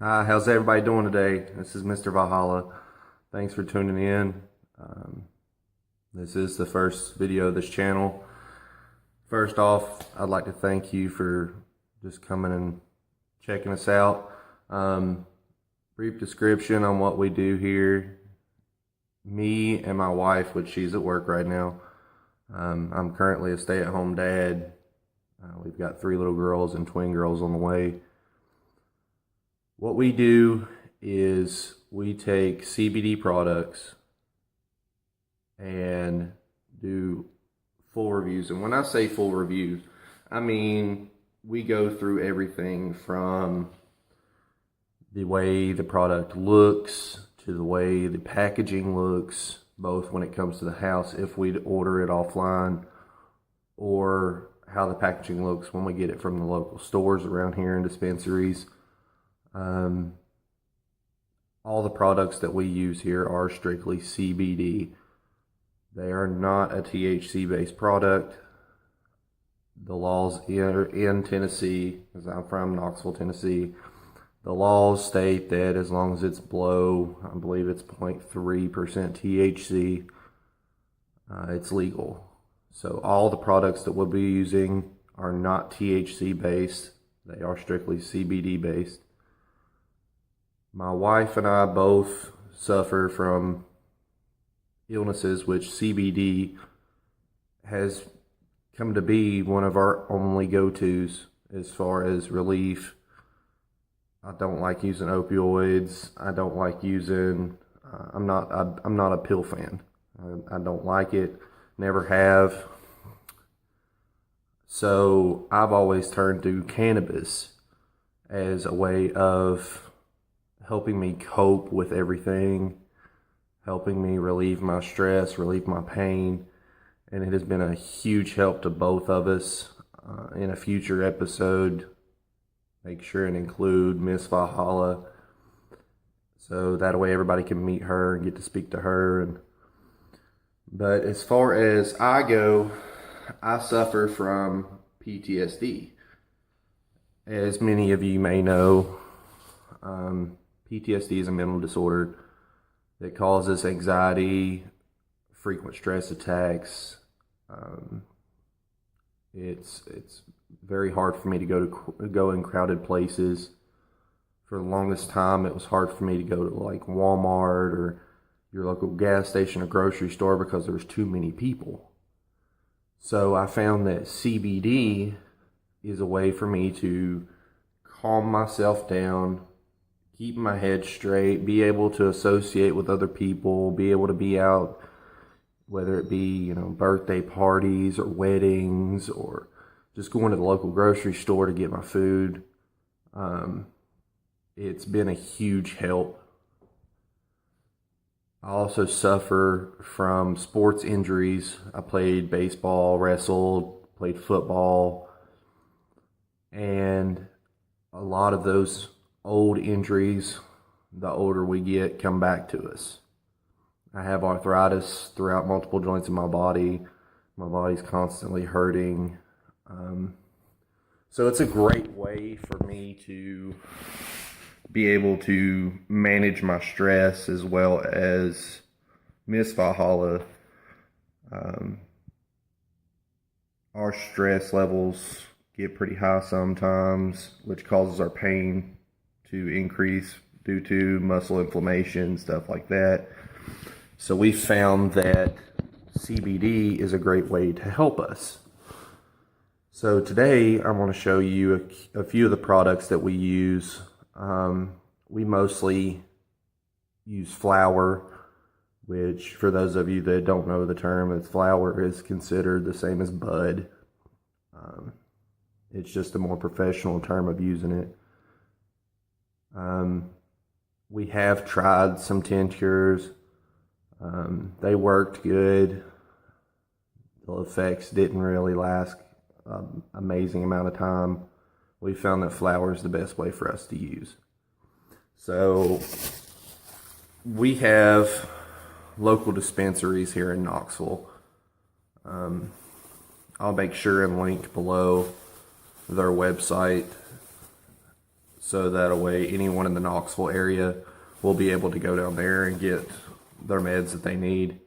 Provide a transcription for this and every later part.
Hi, how's everybody doing today? This is Mr. Valhalla. Thanks for tuning in. This is the first video of this channel. First off, I'd like to thank you for just coming and checking us out. Brief description on what we do here. Me and my wife, which she's at work right now. I'm currently a stay-at-home dad. We've got 3 little girls and twin girls on the way. What we do is we take CBD products and do full reviews. And when I say full reviews, I mean we go through everything from the way the product looks to the way the packaging looks, both when it comes to the house if we order it offline, or how the packaging looks when we get it from the local stores around here and dispensaries. All the products that we use here are strictly CBD. They are not a THC based product. The laws in Tennessee, because I'm from Knoxville, Tennessee, the laws state that as long as it's below, I believe it's 0.3% THC, it's legal. So all the products that we'll be using are not THC based. They are strictly CBD based. My wife and I both suffer from illnesses, which CBD has come to be one of our only go-tos as far as relief. I don't like using opioids. I don't like using, I'm not a pill fan. I don't like it, never have. So I've always turned to cannabis as a way of helping me cope with everything, helping me relieve my stress, relieve my pain, and it has been a huge help to both of us. In a future episode, make sure and include Miss Valhalla, so that way everybody can meet her and get to speak to her. But as far as I go, I suffer from PTSD. As many of you may know, PTSD is a mental disorder that causes anxiety, frequent stress attacks. It's very hard for me to go in crowded places. For the longest time, it was hard for me to go to like Walmart or your local gas station or grocery store because there was too many people. So I found that CBD is a way for me to calm myself down, keep my head straight, be able to associate with other people, be able to be out, whether it be, birthday parties or weddings or just going to the local grocery store to get my food. It's been a huge help. I also suffer from sports injuries. I played baseball, wrestled, played football, and a lot of those old injuries, the older we get, come back to us. I have arthritis throughout multiple joints in my body. My body's constantly hurting. So it's a great way for me to be able to manage my stress, as well as Miss Valhalla. Our stress levels get pretty high sometimes, which causes our pain to increase due to muscle inflammation, stuff like that. So we found that CBD is a great way to help us. So today I want to show you a few of the products that we use. We mostly use flower, which for those of you that don't know the term, flower is considered the same as bud. It's just a more professional term of using it. We have tried some tinctures. They worked good. The effects didn't really last an amazing amount of time. We found that flower is the best way for us to use. So we have local dispensaries here in Knoxville. I'll make sure and link below their website so that way anyone in the Knoxville area will be able to go down there and get their meds that they need.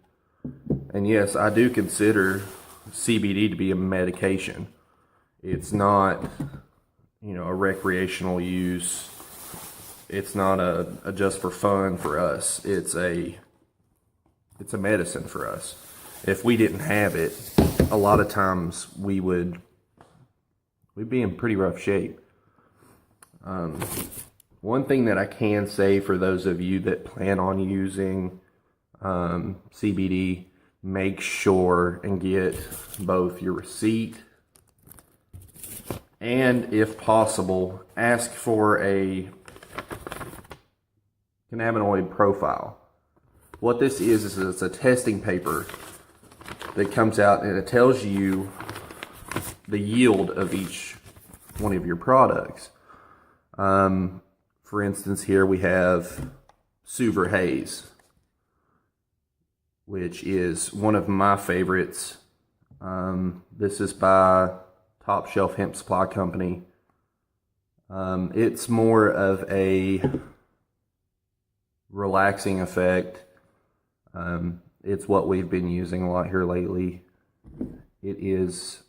And yes, I do consider CBD to be a medication. It's not, a recreational use. It's not a just for fun for us. It's a medicine for us. If we didn't have it, a lot of times we'd be in pretty rough shape. One thing that I can say for those of you that plan on using CBD, make sure and get both your receipt and, if possible, ask for a cannabinoid profile. What this is it's a testing paper that comes out and it tells you the yield of each one of your products. For instance, here we have Suver Haze, which is one of my favorites. This is by TopShelf Hemp Supply Company. It's more of a relaxing effect. It's what we've been using a lot here lately. It is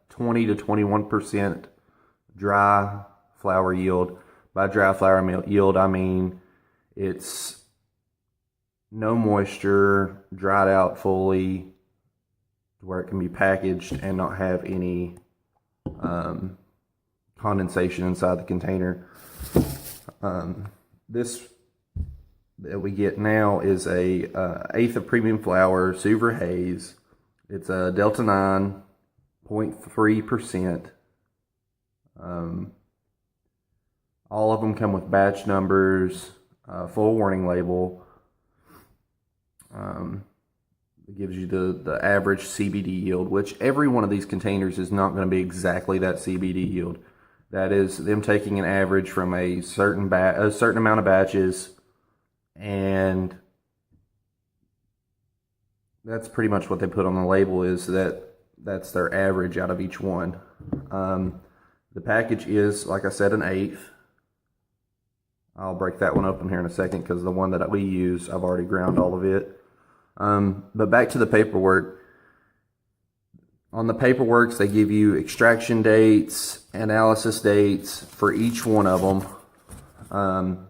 20 to 21% dry flower yield. By dry flower yield, I mean it's no moisture, dried out fully, to where it can be packaged and not have any condensation inside the container. This that we get now is a eighth of premium flower, Suver Haze. It's a Delta 9, 0.3%. All of them come with batch numbers, full warning label. It gives you the average CBD yield, which every one of these containers is not going to be exactly that CBD yield. That is them taking an average from a certain amount of batches, and that's pretty much what they put on the label, is that's their average out of each one. The package is, like I said, an eighth. I'll break that one open here in a second because the one that we use, I've already ground all of it. But back to the paperwork. On the paperwork, they give you extraction dates, analysis dates for each one of them.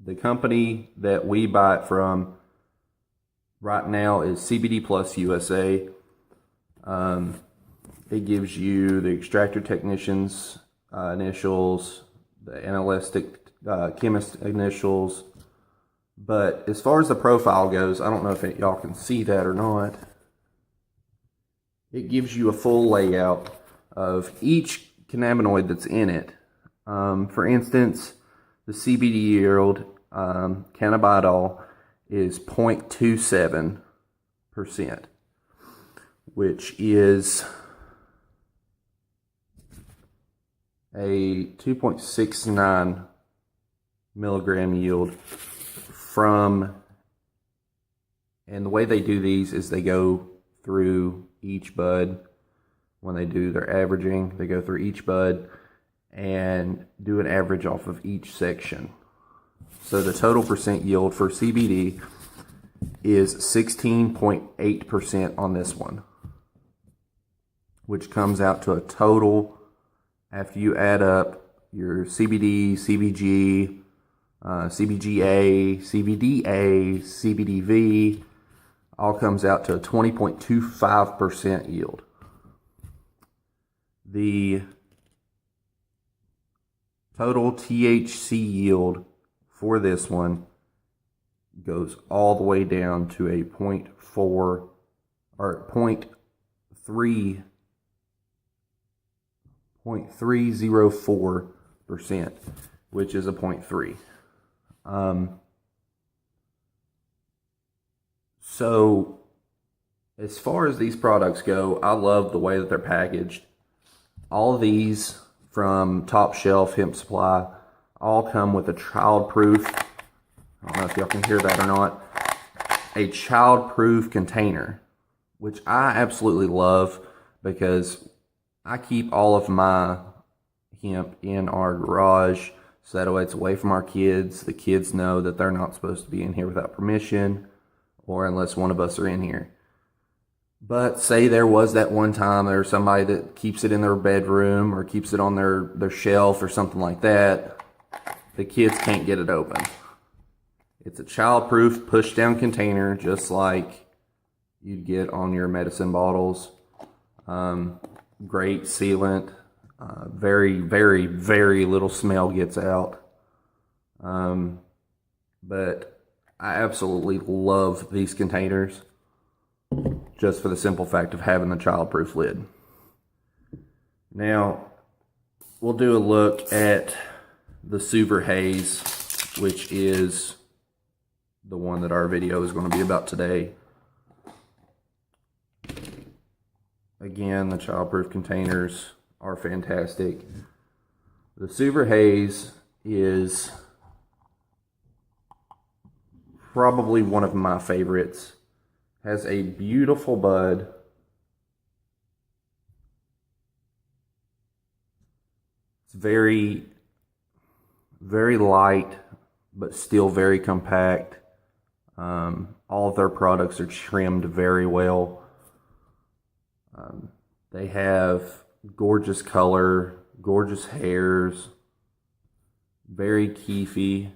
The company that we buy it from right now is CBD Plus USA. It gives you the extractor technician's initials, the analytic chemist initials. But as far as the profile goes, I don't know if y'all can see that or not. It gives you a full layout of each cannabinoid that's in it. For instance, the CBD yield, cannabidiol, is 0.27%, which is a 2.69 milligram yield from, and the way they do these is they go through each bud. When they do their averaging, they go through each bud and do an average off of each section. So the total percent yield for CBD is 16.8% on this one, which comes out to a total, after you add up your CBD, CBG, CBGA, CBDA, CBDV, all comes out to a 20.25% yield. The total THC yield for this one goes all the way down to a 0.4 or 0.304%, which is a 0.3. So as far as these products go, I love the way that they're packaged. All of these from TopShelf Hemp Supply all come with a child-proof, I don't know if y'all can hear that or not, a child-proof container, which I absolutely love because I keep all of my hemp in our garage, so that way it's away from our kids. The kids know that they're not supposed to be in here without permission, or unless one of us are in here. But say there was that one time there's somebody that keeps it in their bedroom or keeps it on their shelf or something like that, the kids can't get it open. It's a child-proof push-down container, just like you'd get on your medicine bottles. Great sealant. Very, very, very little smell gets out. But I absolutely love these containers, just for the simple fact of having the child-proof lid. Now, we'll do a look at the Suver Haze, which is the one that our video is going to be about today. Again, the child-proof containers are fantastic. The Suver Haze is probably one of my favorites. Has a beautiful bud. It's very, very light, but still very compact. All of their products are trimmed very well. They have gorgeous color, gorgeous hairs, very keefy.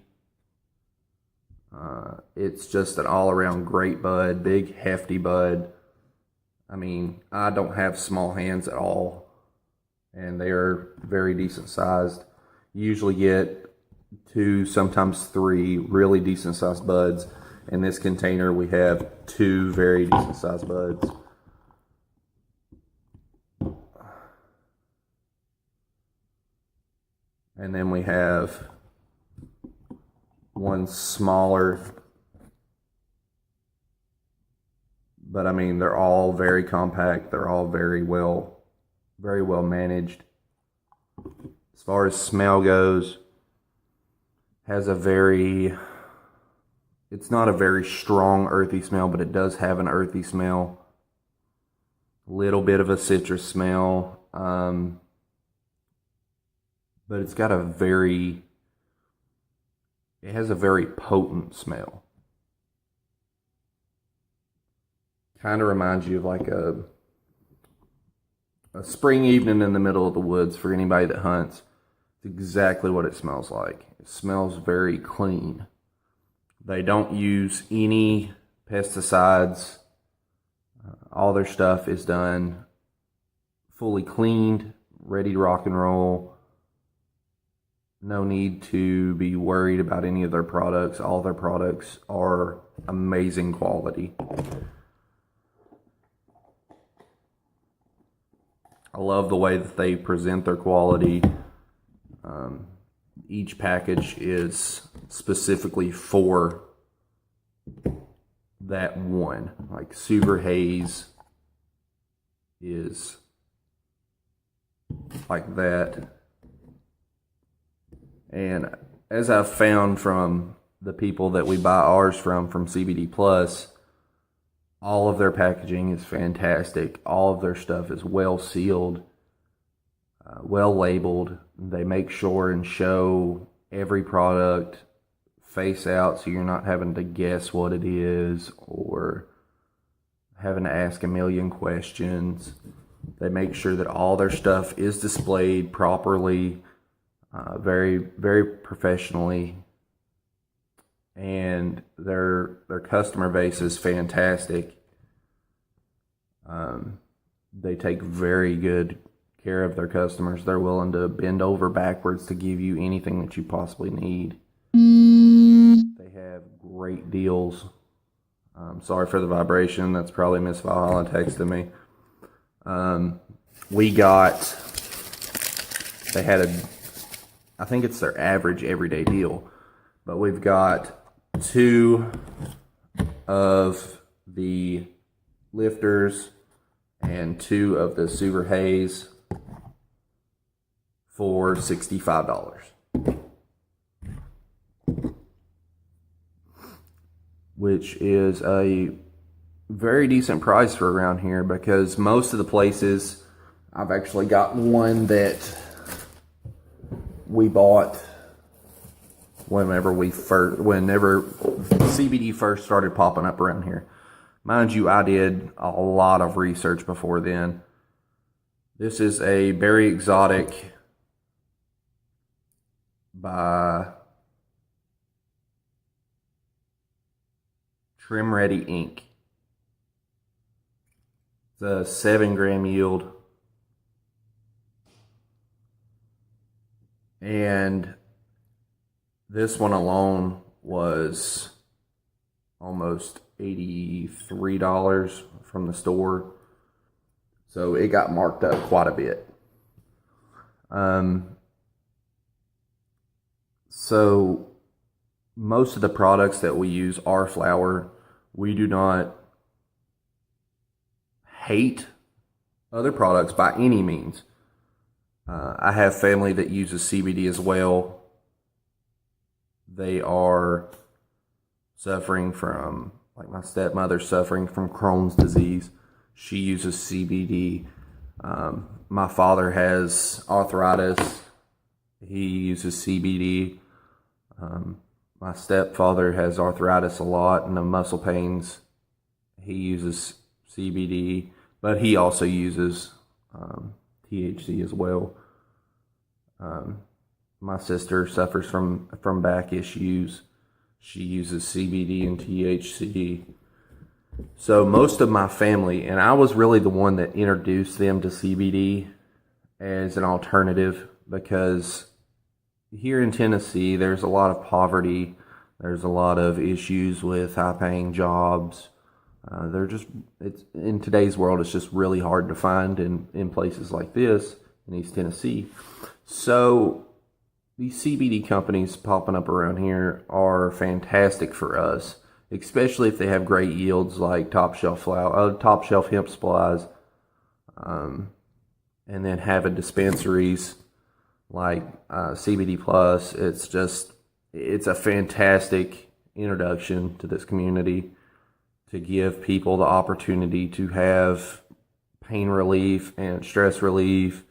It's just an all-around great bud, big hefty bud. I mean, I don't have small hands at all, and they are very decent sized. You usually get 2, sometimes 3 really decent sized buds. In this container we have 2 very decent sized buds. And then we have one smaller, but I mean, they're all very compact. They're all very well managed. As far as smell goes, has a very, it's not a very strong earthy smell, but it does have an earthy smell. A little bit of a citrus smell. But it's got a very, it has a very potent smell. Kind of reminds you of like a spring evening in the middle of the woods for anybody that hunts. It's exactly what it smells like. It smells very clean. They don't use any pesticides. All their stuff is done fully cleaned, ready to rock and roll. No need to be worried about any of their products. All their products are amazing quality. I love the way that they present their quality. Each package is specifically for that one. Like Suver Haze is like that. And as I've found from the people that we buy ours from CBD Plus, all of their packaging is fantastic. All of their stuff is well sealed, well labeled. They make sure and show every product face out, so you're not having to guess what it is or having to ask a million questions. They make sure that all their stuff is displayed properly, very, very professionally, and their customer base is fantastic. They take very good care of their customers. They're willing to bend over backwards to give you anything that you possibly need. They have great deals. Sorry for the vibration. That's probably Miss Valhalla texting me. They had I think it's their average everyday deal, but we've got 2 of the lifters and 2 of the Suver Haze for $65, which is a very decent price for around here, because most of the places, I've actually got one that we bought whenever CBD first started popping up around here. Mind you, I did a lot of research before then. This is a Berry Exotic by Trim Ready Inc. It's a 7-gram yield. And this one alone was almost $83 from the store. So it got marked up quite a bit. So most of the products that we use are flower. We do not hate other products by any means. I have family that uses CBD as well. They are suffering from, like my stepmother's suffering from Crohn's disease. She uses CBD. My father has arthritis. He uses CBD. My stepfather has arthritis a lot and the muscle pains. He uses CBD, but he also uses THC as well. My sister suffers from back issues. She uses CBD and THC. So most of my family, and I was really the one that introduced them to CBD as an alternative, because here in Tennessee, there's a lot of poverty. There's a lot of issues with high-paying jobs. It's in today's world, it's just really hard to find in places like this in East Tennessee. So these CBD companies popping up around here are fantastic for us, especially if they have great yields like TopShelf hemp supplies, and then having dispensaries like CBD Plus. It's a fantastic introduction to this community to give people the opportunity to have pain relief and stress relief.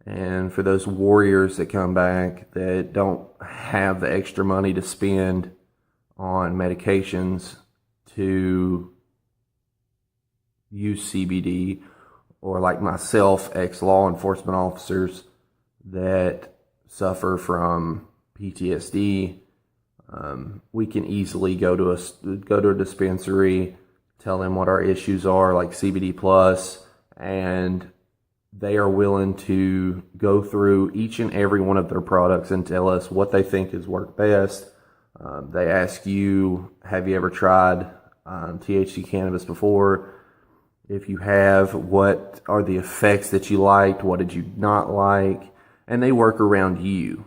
And for those warriors that come back that don't have the extra money to spend on medications, to use CBD, or like myself, ex-law enforcement officers that suffer from PTSD, we can easily go to a dispensary, tell them what our issues are, like CBD Plus, and they are willing to go through each and every one of their products and tell us what they think has worked best. They ask you, have you ever tried THC cannabis before? If you have, what are the effects that you liked? What did you not like? And they work around you.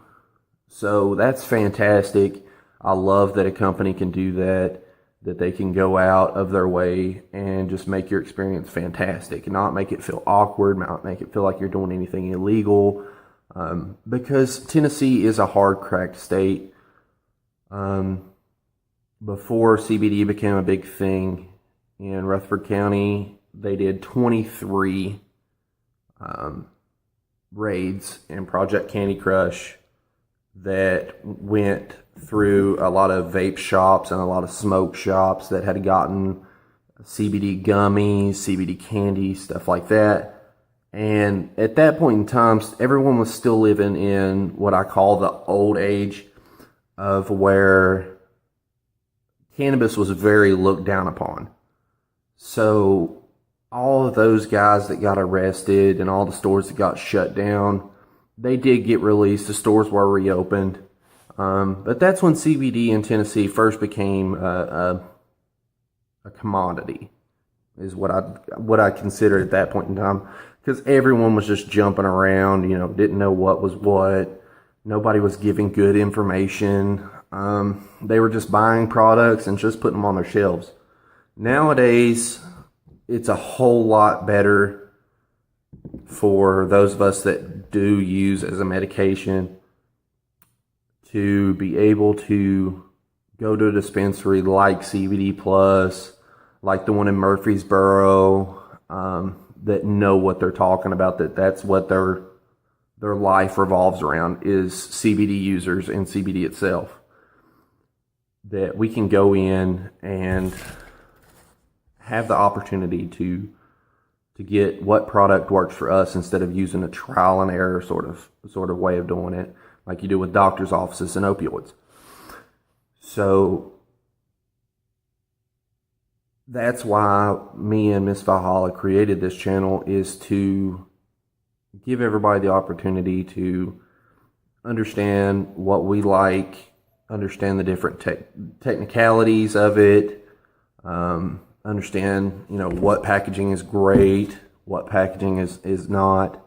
So that's fantastic. I love that a company can do that they can go out of their way and just make your experience fantastic, and not make it feel awkward, not make it feel like you're doing anything illegal, because Tennessee is a hard-cracked state. Before CBD became a big thing in Rutherford County, they did 23 raids in Project Candy Crush that went through a lot of vape shops and a lot of smoke shops that had gotten CBD gummies, CBD candy, stuff like that. And at that point in time, everyone was still living in what I call the old age, of where cannabis was very looked down upon. So all of those guys that got arrested and all the stores that got shut down, they did get released. The stores were reopened. But that's when CBD in Tennessee first became a commodity, is what I considered at that point in time, because everyone was just jumping around, didn't know what was what. Nobody was giving good information. They were just buying products and just putting them on their shelves. Nowadays, it's a whole lot better for those of us that do use as a medication to be able to go to a dispensary like CBD Plus, like the one in Murfreesboro, that know what they're talking about, that's what their their life revolves around is CBD users and CBD itself. That we can go in and have the opportunity to get what product works for us instead of using a trial and error sort of way of doing it, like you do with doctors' offices and opioids. So that's why me and Miss Valhalla created this channel, is to give everybody the opportunity to understand what we like, understand the different technicalities of it, understand, what packaging is great, what packaging is not,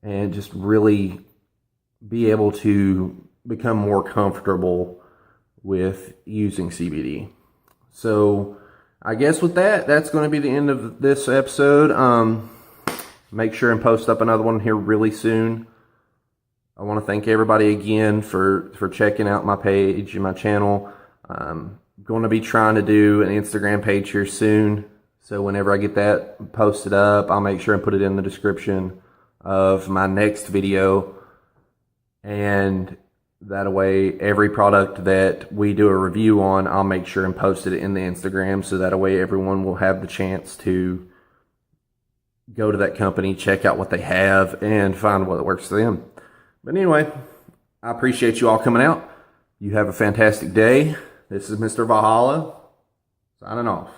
and just really be able to become more comfortable with using CBD. So I guess with that's going to be the end of this episode. Make sure and post up another one here really soon. I want to thank everybody again for checking out my page and my channel. Going to be trying to do an Instagram page here soon. So whenever I get that posted up, I'll make sure and put it in the description of my next video. And that way, every product that we do a review on, I'll make sure and post it in the Instagram. So that way everyone will have the chance to go to that company, check out what they have, and find what works for them. But anyway, I appreciate you all coming out. You have a fantastic day. This is Mr. Valhalla, signing off.